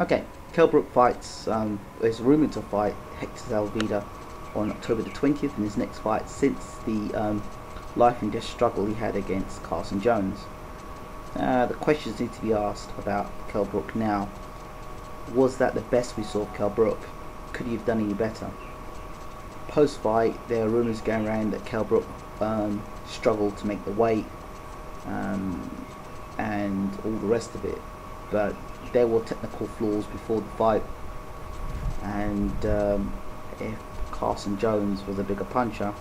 Okay, Kell Brook fights, is rumoured to fight Hector Salvida on October the 20th in his next fight since the life and death struggle he had against Carson Jones. The questions need to be asked about Kell Brook now. Was that the best we saw of Kell Brook? Could he have done any better? Post-fight, there are rumours going around that Kell Brook struggled to make the weight and all the rest of it, but there were technical flaws before the fight, and if Carson Jones was a bigger puncher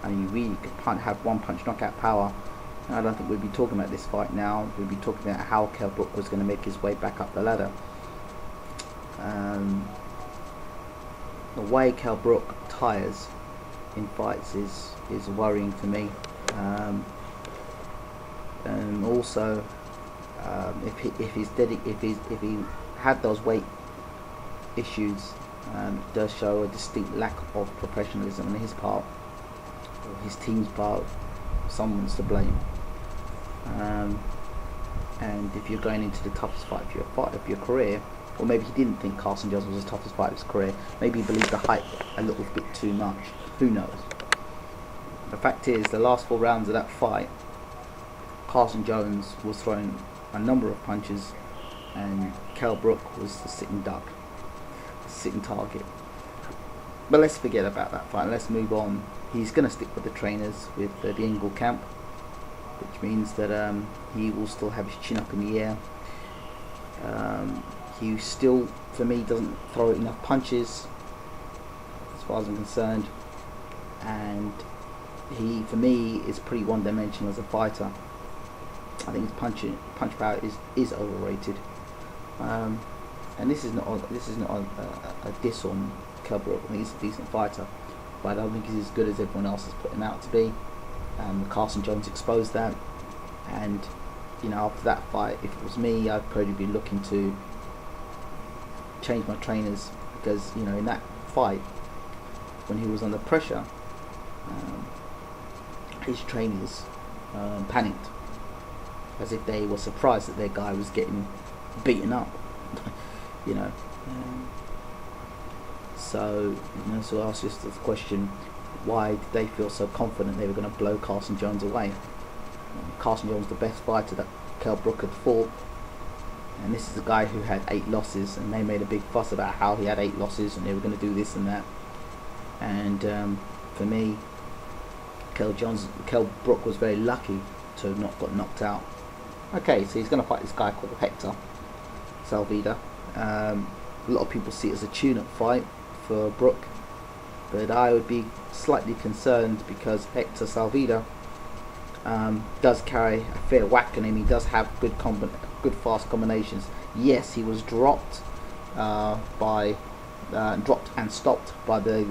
and he really could have one punch knockout power, I don't think we'd be talking about this fight now. We'd be talking about how Kell Brook was going to make his way back up the ladder. The way Kell Brook tires in fights is worrying to me, and also if he had those weight issues, it does show a distinct lack of professionalism on his part or his team's part. Someone's to blame. And if you're going into the toughest fight of your career, or maybe he didn't think Carson Jones was the toughest fight of his career, maybe he believed the hype a little bit too much, who knows. The fact is, the last 4 rounds of that fight, Carson Jones was throwing a number of punches and Kell Brook was the sitting duck, the sitting target. But let's forget about that fight, let's move on. He's going to stick with the trainers, with the Engel camp, which means that he will still have his chin up in the air. He still, for me, doesn't throw enough punches as far as I'm concerned, and he, for me, is pretty one-dimensional as a fighter. I think his punch power is overrated, and this is not a diss on Kell Brook. I think he's a decent fighter, but I don't think he's as good as everyone else is putting out to be. Carson Jones exposed that, and after that fight, if it was me, I'd probably be looking to change my trainers, because in that fight, when he was under pressure, his trainers panicked, as if they were surprised that their guy was getting beaten up. So I asked just the question, why did they feel so confident they were going to blow Carson Jones away? Carson Jones was the best fighter that Kell Brook had fought, and this is a guy who had 8 losses, and they made a big fuss about how he had 8 losses and they were going to do this and that. And for me, Kell Brook was very lucky to have not got knocked out. Okay, so he's going to fight this guy called Hector Salvida. A lot of people see it as a tune-up fight for Brook, but I would be slightly concerned because Hector Salvida does carry a fair whack on him. He does have good fast combinations. Yes, he was dropped and stopped by the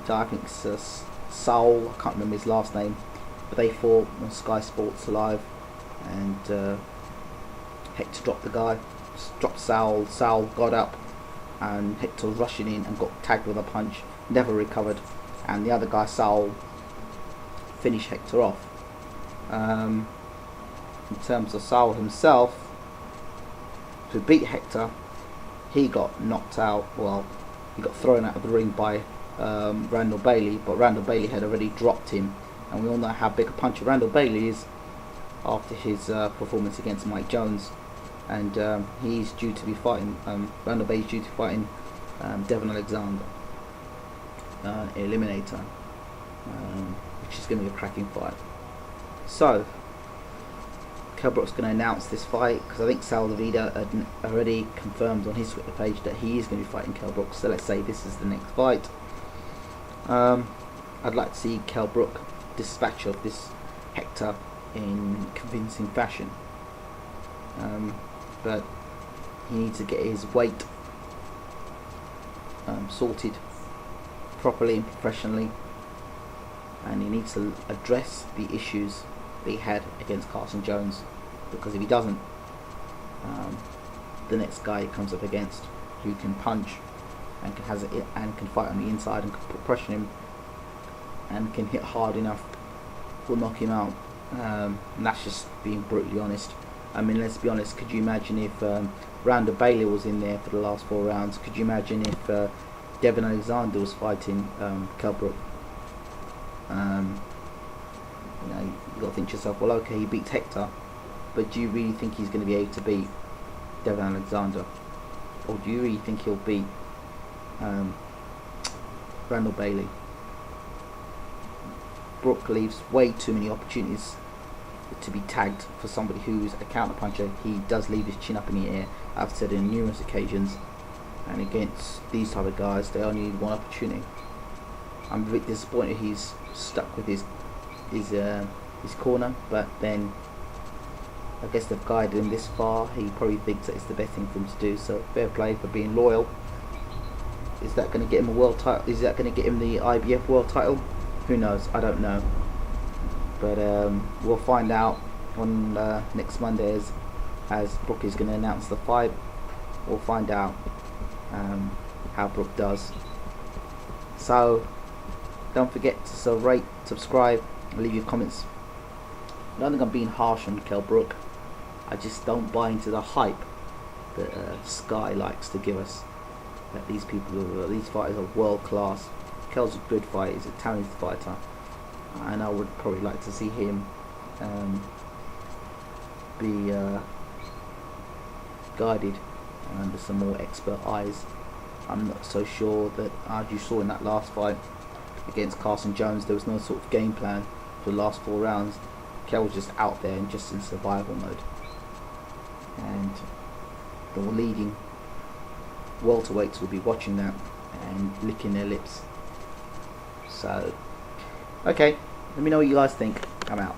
I think it's Saul, I can't remember his last name, but they fought on Sky Sports Live, and Hector dropped the guy, dropped Saul got up, and Hector was rushing in and got tagged with a punch, never recovered, and the other guy, Saul, finished Hector off. In terms of Saul himself, to beat Hector, he got knocked out, he got thrown out of the ring by Randall Bailey, but Randall Bailey had already dropped him, and we all know how big a puncher Randall Bailey is after his performance against Mike Jones, and he's due to be fighting, Randall Bailey's due to be fighting Devon Alexander, Eliminator, which is going to be a cracking fight. So Kell Brook's going to announce this fight, because I think Saldivia had already confirmed on his Twitter page that he is going to be fighting Kell Brook, so let's say this is the next fight. I'd like to see Kell Brook dispatch of this Hector in convincing fashion, but he needs to get his weight sorted properly and professionally, and he needs to address the issues that he had against Carson Jones, because if he doesn't, the next guy he comes up against who can punch and can fight on the inside and can put pressure on him and can hit hard enough will knock him out, and that's just being brutally honest. I mean, let's be honest, could you imagine if Randall Bailey was in there for the last 4 rounds? Could you imagine if Devin Alexander was fighting Kell Brook? You know, you've got to think to yourself, well, okay, he beats Hector, but do you really think he's going to be able to beat Devin Alexander? Or do you really think he'll beat Randall Bailey? Brook leaves way too many opportunities to be tagged for somebody who's a counter puncher. He does leave his chin up in the air. I've said it on numerous occasions, and against these type of guys, they only need one opportunity. I'm a bit disappointed he's stuck with his corner, but then I guess they've guided him this far. He probably thinks that it's the best thing for him to do, so fair play for being loyal. Is that going to get him a world title? Is that going to get him the IBF world title? Who knows? I don't know. But we'll find out on next Monday as Brook is going to announce the fight. We'll find out how Brook does. So don't forget to rate, subscribe, and leave your comments. I don't think I'm being harsh on Kell Brook. I just don't buy into the hype that Sky likes to give us. That these fighters are world class. Kell's a good fighter. He's a talented fighter, and I would probably like to see him be guided under some more expert eyes. I'm not so sure that, as you saw in that last fight against Carson Jones, there was no sort of game plan for the last 4 rounds. Kell was just out there and just in survival mode, and the leading welterweights will be watching that and licking their lips. So, okay, let me know what you guys think. I'm out.